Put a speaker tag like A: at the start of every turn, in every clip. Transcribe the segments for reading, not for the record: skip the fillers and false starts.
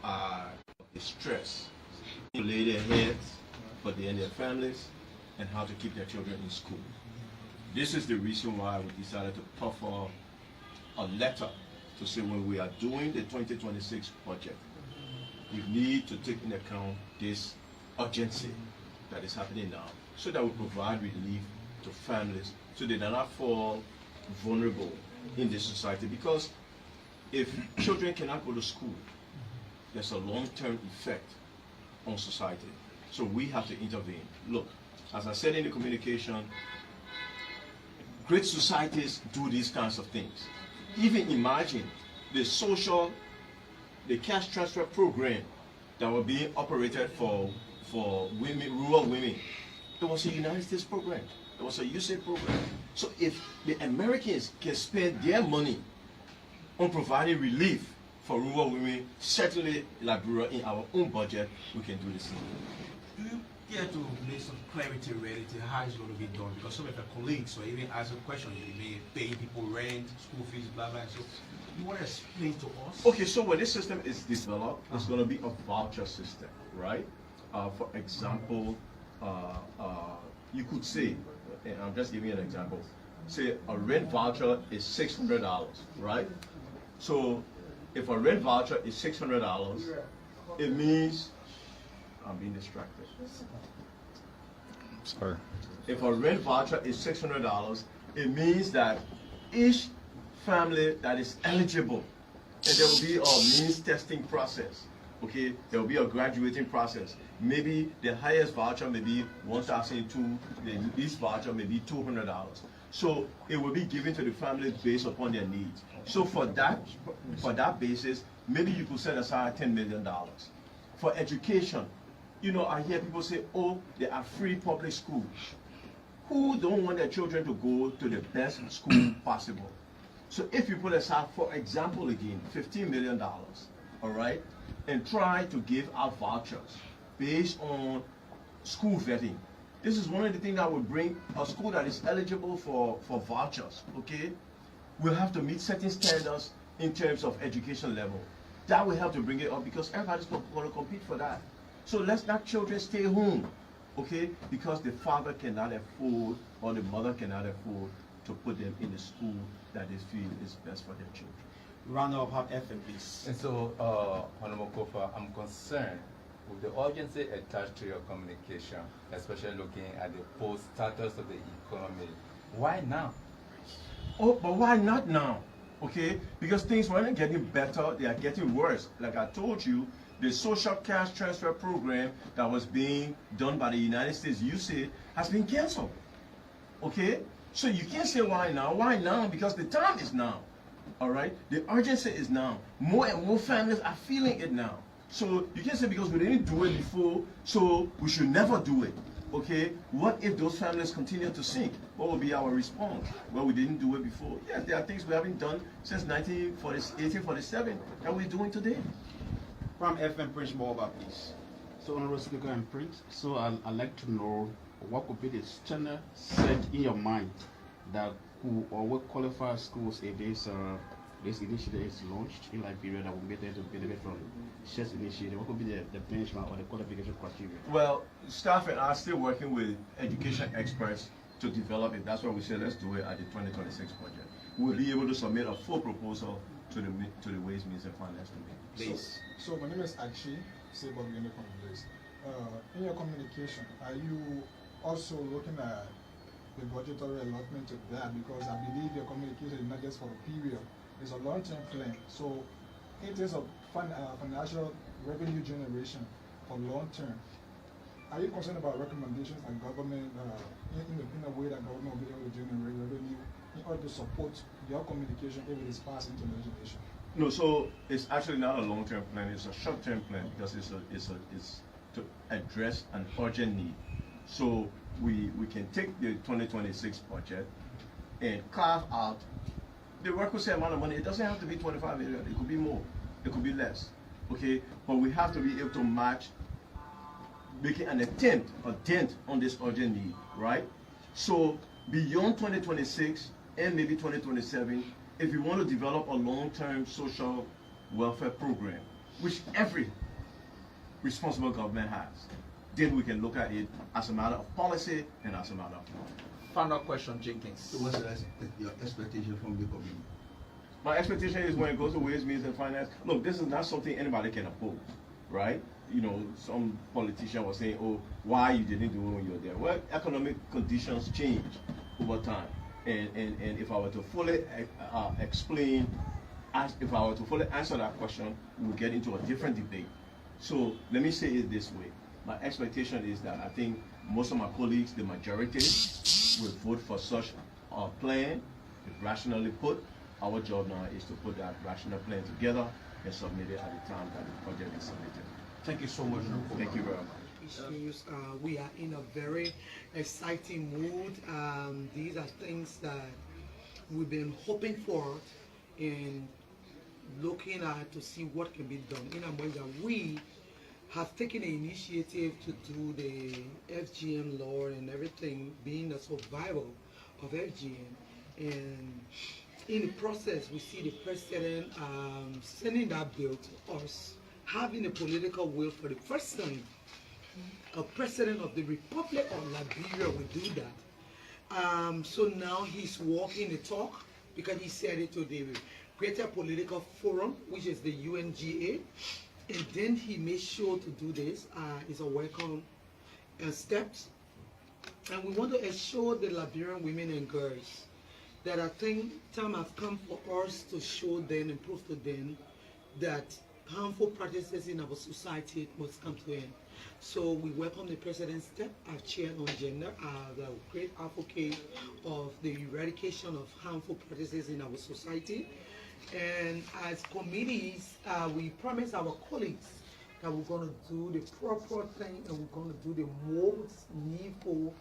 A: are a stress to lay their heads for they and their families and how to keep their children in school. This is the reason why we decided to proffer a letter to say when we are doing the 2026 budget, we need to take into account this urgency that is happening now so that we provide relief to families so they do not fall vulnerable in this society. Because if children cannot go to school, there's a long-term effect on society. So we have to intervene. Look, as I said in the communication, great societies do these kinds of things. Even imagine the cash transfer program that were being operated for women, rural women. It was a United States program. It was a USA program. So if the Americans can spend their money on providing relief for rural women, certainly Liberia in our own budget, we can do the same.
B: Do you care to lay some clarity related to how it's going to be done? Because some of your colleagues or even ask a question, you may pay people rent, school fees, blah, blah. So you want to explain to us?
A: Okay, so when this system is developed, it's going to be a voucher system, right? For example, you could say, and I'm just giving you an example, say a rent voucher is $600, right? So if a rent voucher is $600, it means, I'm being distracted.
C: Sorry.
A: If a rent voucher is $600, it means that each family that is eligible, and there will be a means testing process. Okay, there will be a graduating process. Maybe the highest voucher may be $1,200, the least voucher may be $200. So it will be given to the family based upon their needs. So for that basis, maybe you could set aside $10 million. For education, you know, I hear people say, oh, there are free public schools. Who don't want their children to go to the best school possible? So if you put aside, for example, again, $15 million, all right, and try to give out vouchers based on school vetting. This is one of the things that will bring a school that is eligible for vouchers, okay? We'll have to meet certain standards in terms of education level. That will help to bring it up because everybody's going to compete for that. So let's not children stay home, okay? Because the father cannot afford or the mother cannot afford to put them in a school that they feel is best for their children.
B: Round up have FM, please.
C: And so, Honorable Kofa, I'm concerned with the urgency attached to your communication, especially looking at the post-status of the economy. Why now?
A: Oh, but why not now? Okay, because things weren't getting better, they are getting worse. Like I told you, the social cash transfer program that was being done by the United States, USA, has been canceled. Okay, so you can't say why now. Why now? Because the time is now. All right, the urgency is now. More and more families are feeling it now. So you can't say because we didn't do it before, so we should never do it. Okay, what if those families continue to sink? What will be our response? Well, we didn't do it before. Yes, there are things we haven't done since 1847 that we're doing today.
B: From FM, Prince Moba, please.
D: So, Honorable Speaker and Prince, so I'd like to know what could be the standard set in your mind that who or what qualified schools if this initiative is launched in Liberia that will be able to benefit from SHES initiative? What could be the benchmark or the qualification criteria?
A: Well, staff and I are still working with education experts to develop it. That's why we said let's do it at the 2026 budget. We'll be able to submit a full proposal to the Ways, Means and Finance Committee.
B: Please.
E: So my name is Achi Sebogene Congress. In your communication, are you also looking at the budgetary allotment of that? Because I believe your communication is not just for a period, it's a long-term plan. So in terms of financial revenue generation for long-term, are you concerned about recommendations and government in a way that government will be able to generate revenue in order to support your communication if it is passed into legislation?
A: No, so it's actually not a long-term plan. It's a short-term plan because it's to address an urgent need. So we can take the 2026 budget and carve out the requisite amount of money. It doesn't have to be 25 million. It could be more. It could be less. Okay, but we have to be able to match, making an attempt, a dent on this urgent need, right? So beyond 2026 and maybe 2027, if we want to develop a long-term social welfare program, which every responsible government has. Then we can look at it as a matter of policy and as a matter of law.
C: Final question, Jenkins.
F: So what's your expectation from the community?
A: My expectation is when it goes to Ways, Means, and Finance, look, this is not something anybody can oppose, right? You know, some politician was saying, oh, why you didn't do it when you were there? Well, economic conditions change over time. And if I were to fully explain, if I were to fully answer that question, we will get into a different debate. So let me say it this way. My expectation is that I think most of my colleagues, the majority, will vote for such a plan, if rationally put. Our job now is to put that rational plan together and submit it at the time that the project is submitted.
B: Thank you so much.
A: Thank you very much.
G: Issues. We are in a very exciting mood. These are things that we've been hoping for and looking at to see what can be done. In a way that we have taken the initiative to do the FGM law and everything, being a survival of FGM. And in the process, we see the president sending that bill to us, having a political will for the first time. A president of the Republic of Liberia will do that. So now he's walking the talk because he said it to the Greater Political Forum, which is the UNGA, and then he made sure to do this. It's a welcome step, and we want to assure the Liberian women and girls that I think time has come for us to show them and prove to them that harmful practices in our society must come to an end. So we welcome the president's step. I've chaired on gender as a great advocate of the eradication of harmful practices in our society. And as committees, we promise our colleagues that we're going to do the proper thing and we're going to do the most needful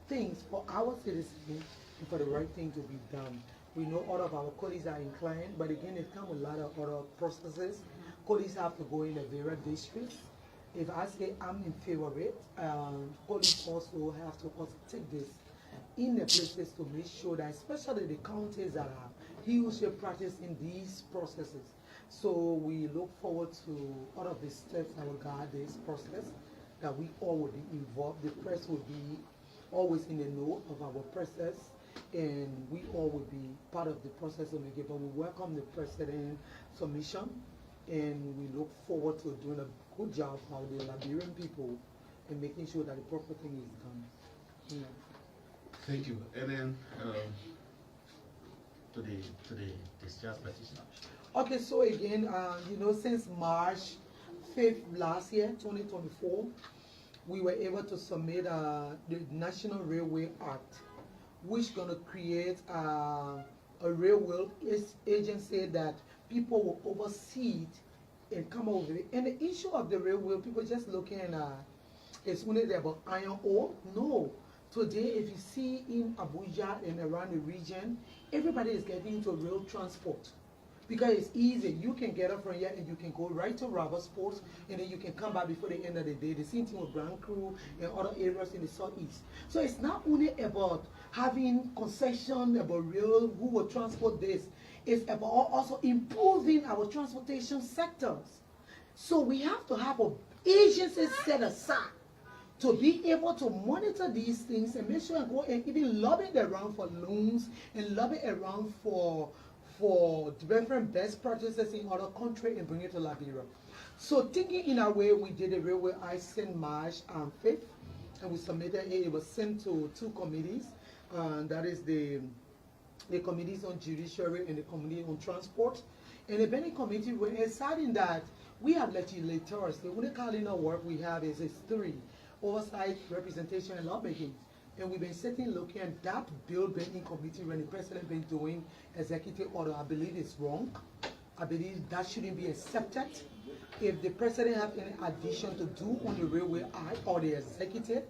G: things for our citizens and for the right thing to be done. We know all of our colleagues are inclined, but again, it comes with a lot of other processes. Colleagues have to go in the various districts. If I say I'm in favor of it, colleagues also have to also take this in the places to make sure that, especially the counties that are hugely practicing these processes. So we look forward to all of the steps that will guide this process, that we all will be involved. The press will be always in the know of our process, and we all will be part of the process of making it. But we welcome the president's submission, and we look forward to doing a good job for the Liberian people and making sure that the proper thing is done. Yeah.
D: Thank you. And then to the discharge petition.
G: Okay, so again, you know, since March 5th last year, 2024, we were able to submit the National Railway Act, which is going to create a railway agency that people will oversee it and come over it. And the issue of the railway, people just looking at it's only about iron ore. No. Today, if you see in Abuja and around the region, everybody is getting into rail transport because it's easy. You can get up from here and you can go right to Robertsport, and then you can come back before the end of the day. The same thing with Grand Crew and other areas in the southeast. So it's not only about having concession about rail, who will transport this. It's about also improving our transportation sectors. So we have to have an agency set aside to be able to monitor these things and make sure and go and even lobby around for loans and lobby around for different best practices in other countries and bring it to Liberia. So thinking in our way, we did a railway act in March 5th, and we submitted it. It was sent to two committees, that is the committees on judiciary and the committee on transport. And the Benny committee were deciding that we have legislators. The only kind of work we have is three: oversight, representation, and lawmaking. And we've been sitting looking at that bill banking committee when the president been doing executive order. I believe it's wrong. I believe that shouldn't be accepted. If the president have any addition to do on the railway act or the executive,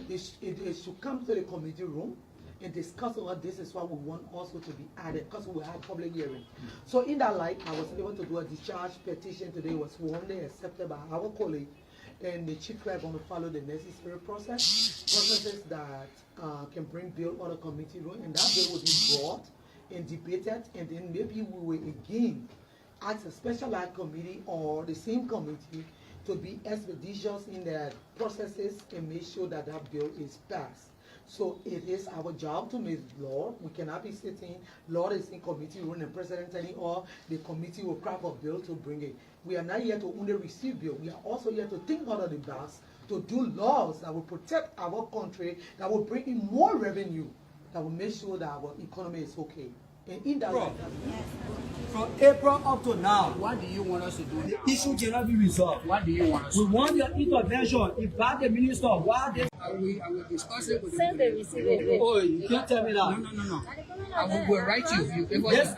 G: it should come to the committee room and discuss what this is what we want also to be added, because we will have public hearing. So in that light, I was able to do a discharge petition today. Was warmly accepted by our colleague, and the chief clerk going to follow the necessary processes that can bring bill on the committee room, and that bill will be brought and debated, and then maybe we will again ask a specialized committee or the same committee to be expeditious in their processes and make sure that that bill is passed. So it is our job to make law. We cannot be sitting, law is in committee room and president telling or the committee will craft a bill to bring it. We are not here to only receive bill. We are also here to think out of the box, to do laws that will protect our country, that will bring in more revenue, that will make sure that our economy is okay. And in that way,
H: from April up to now,
D: What do you want us to do?
H: the issue cannot be resolved.
D: What do you want us
H: We
D: to do?
H: want your intervention. If that the minister, why they...
D: I will discuss it with
I: Send the receipt.
H: Oh, you can't tell me that.
D: No. I will write you.
H: Yes,